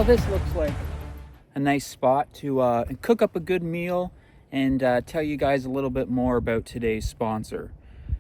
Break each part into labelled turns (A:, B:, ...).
A: this looks like a nice spot to cook up a good meal and tell you guys a little bit more about today's sponsor.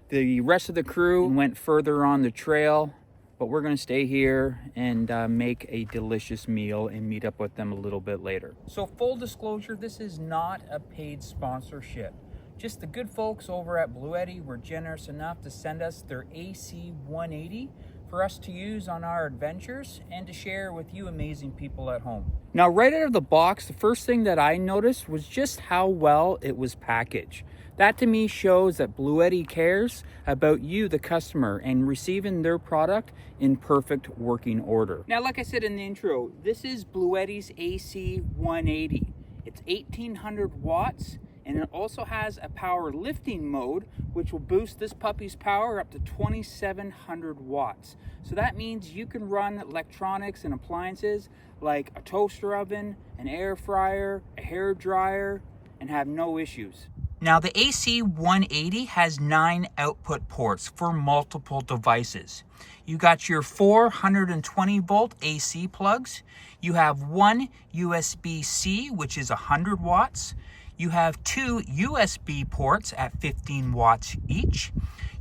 A: The rest of the crew went further on the trail, but we're going to stay here and make a delicious meal and meet up with them a little bit later. So full disclosure, this is not a paid sponsorship. Just the good folks over at Bluetti were generous enough to send us their AC-180 for us to use on our adventures and to share with you amazing people at home. Now, right out of the box, the first thing that I noticed was just how well it was packaged. That to me shows that Bluetti cares about you, the customer, and receiving their product in perfect working order. Now, like I said in the intro, this is Bluetti's AC-180. It's 1800 watts. And it also has a power lifting mode, which will boost this puppy's power up to 2700 watts. So that means you can run electronics and appliances like a toaster oven, an air fryer, a hair dryer, and have no issues. Now the AC-180 has 9 output ports for multiple devices. You got your 420 volt AC plugs. You have one USB-C, which is 100 watts. You have 2 USB ports at 15 watts each.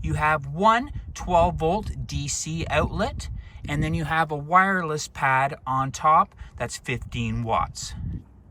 A: You have one 12 volt DC outlet, and then you have a wireless pad on top that's 15 watts.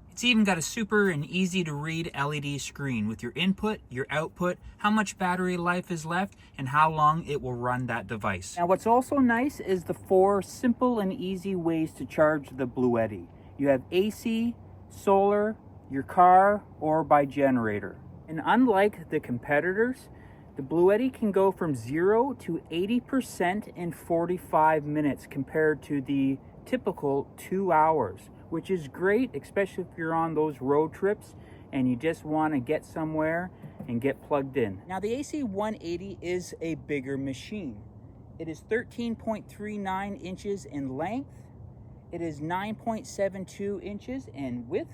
A: It's even got a super and easy to read LED screen with your input, your output, how much battery life is left, and how long it will run that device. Now what's also nice is the 4 simple and easy ways to charge the Bluetti. You have AC, solar, your car, or by generator. And unlike the competitors, the Bluetti can go from 0 to 80% in 45 minutes compared to the typical 2 hours, which is great, especially if you're on those road trips and you just want to get somewhere and get plugged in. Now the AC-180 is a bigger machine. It is 13.39 inches in length, it is 9.72 inches in width,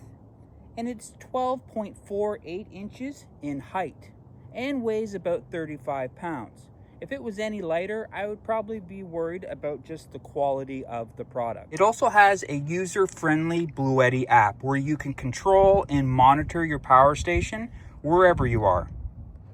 A: and it's 12.48 inches in height and weighs about 35 pounds. If it was any lighter, I would probably be worried about just the quality of the product. It also has a user-friendly Bluetti app where you can control and monitor your power station wherever you are.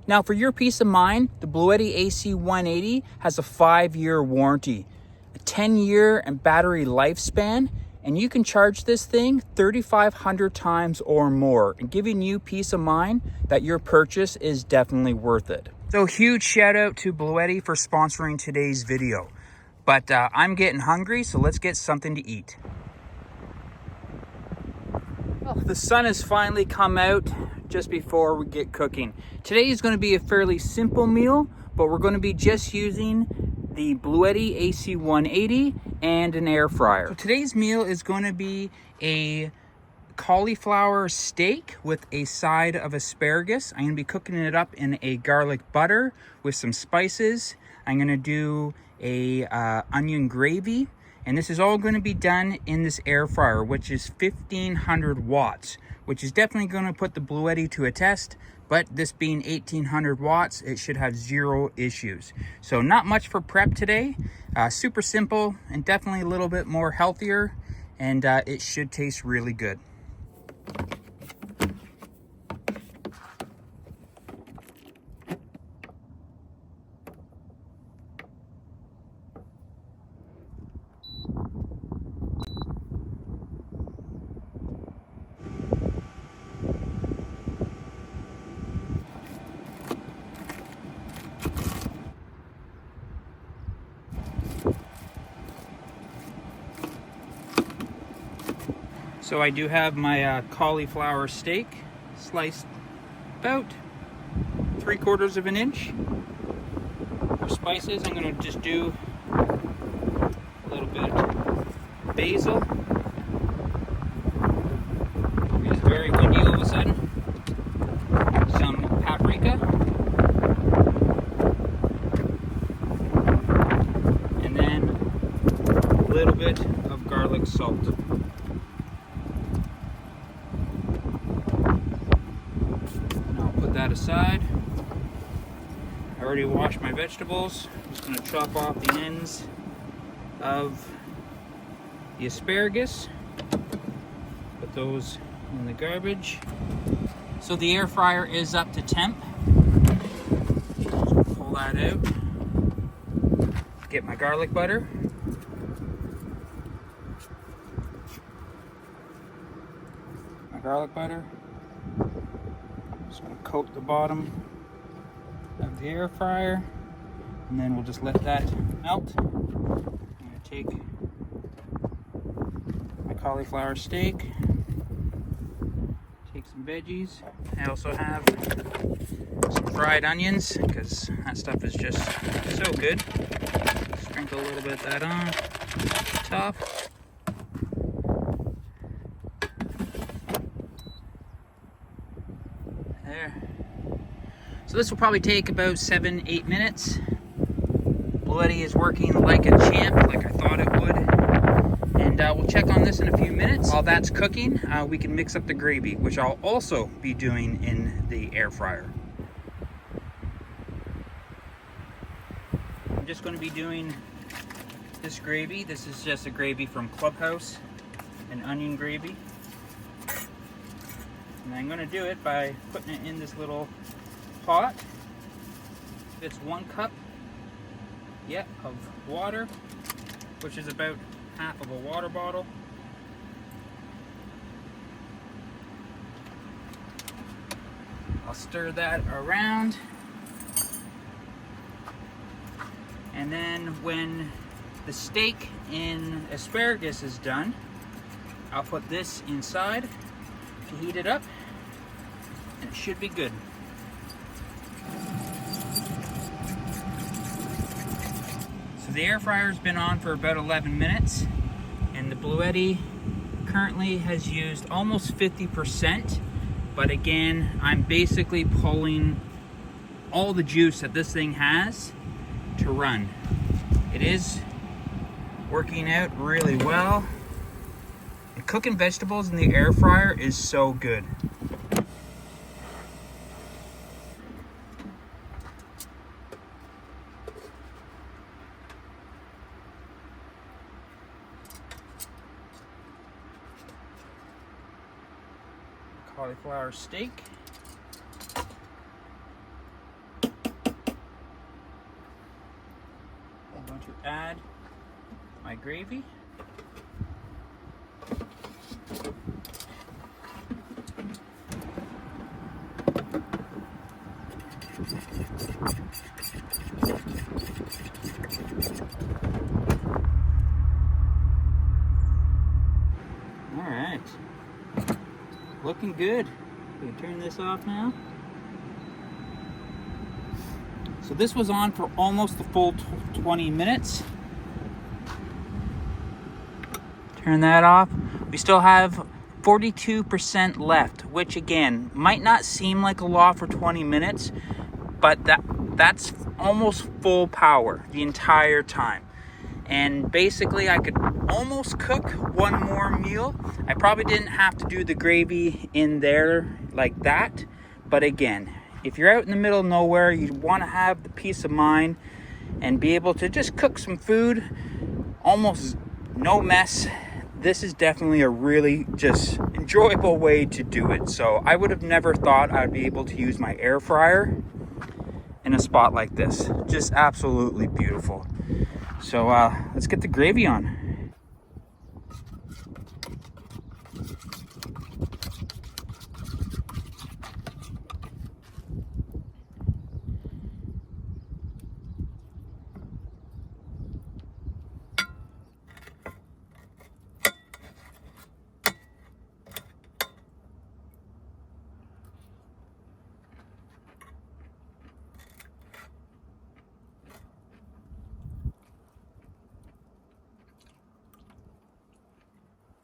A: Now for your peace of mind, the Bluetti AC-180 has a 5-year warranty, a 10-year battery lifespan, and you can charge this thing 3,500 times or more, and giving you peace of mind that your purchase is definitely worth it. So huge shout out to Bluetti for sponsoring today's video. But I'm getting hungry, so let's get something to eat. Well, the sun has finally come out just before we get cooking. Today is going to be a fairly simple meal, but we're going to be just using the Bluetti AC-180 and an air fryer. So today's meal is going to be a cauliflower steak with a side of asparagus. I'm going to be cooking it up in a garlic butter with some spices. I'm going to do a onion gravy, and this is all going to be done in this air fryer, which is 1500 watts, which is definitely going to put the Bluetti to a test. But this being 1800 watts, it should have 0 issues. So not much for prep today. Super simple and definitely a little bit more healthier, and it should taste really good. So I do have my cauliflower steak sliced about 3/4 of an inch. For spices, I'm going to just do a little bit of basil. It's very windy all of a sudden. Some paprika. And then a little bit of garlic salt. That aside. I already washed my vegetables. I'm just going to chop off the ends of the asparagus. Put those in the garbage. So the air fryer is up to temp. Pull that out. Get my garlic butter. My garlic butter. Just gonna coat the bottom of the air fryer, and then we'll just let that melt. I'm gonna take my cauliflower steak, take some veggies. I also have some fried onions because that stuff is just so good. Sprinkle a little bit of that on top. There. So this will probably take about 7-8 minutes. Bluetti is working like a champ, like I thought it would. And we'll check on this in a few minutes. While that's cooking, we can mix up the gravy, which I'll also be doing in the air fryer. I'm just going to be doing this gravy. This is just a gravy from Clubhouse, an onion gravy. And I'm going to do it by putting it in this little pot. It's 1 cup, of water, which is about half of a water bottle. I'll stir that around. And then when the steak and asparagus is done, I'll put this inside to heat it up, and it should be good. So the air fryer's been on for about 11 minutes, and the Bluetti currently has used almost 50%, but again, I'm basically pulling all the juice that this thing has to run. It is working out really well. And cooking vegetables in the air fryer is so good. Cauliflower steak. I'm going to add my gravy. All right, looking good. We can turn this off now. So this was on for almost the full 20 minutes. Turn that off. We still have 42% left, which again, might not seem like a lot for 20 minutes, but that's almost full power the entire time. And basically I could almost cook one more meal. I probably didn't have to do the gravy in there like that, but again, if you're out in the middle of nowhere, you want to have the peace of mind and be able to just cook some food, almost no mess. This is definitely a really just enjoyable way to do it. So I would have never thought I'd be able to use my air fryer in a spot like this. Just absolutely beautiful. So let's get the gravy on.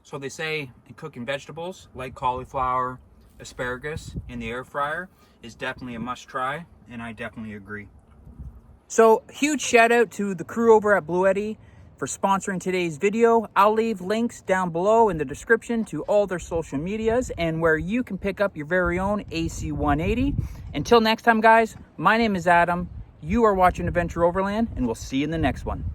A: So they say in cooking vegetables like cauliflower, asparagus in the air fryer is definitely a must try, and I definitely agree. So huge shout out to the crew over at Bluetti for sponsoring today's video. I'll leave links down below in the description to all their social medias and where you can pick up your very own AC180. Until next time, guys, my name is Adam. You are watching Adventure Overland, and we'll see you in the next one.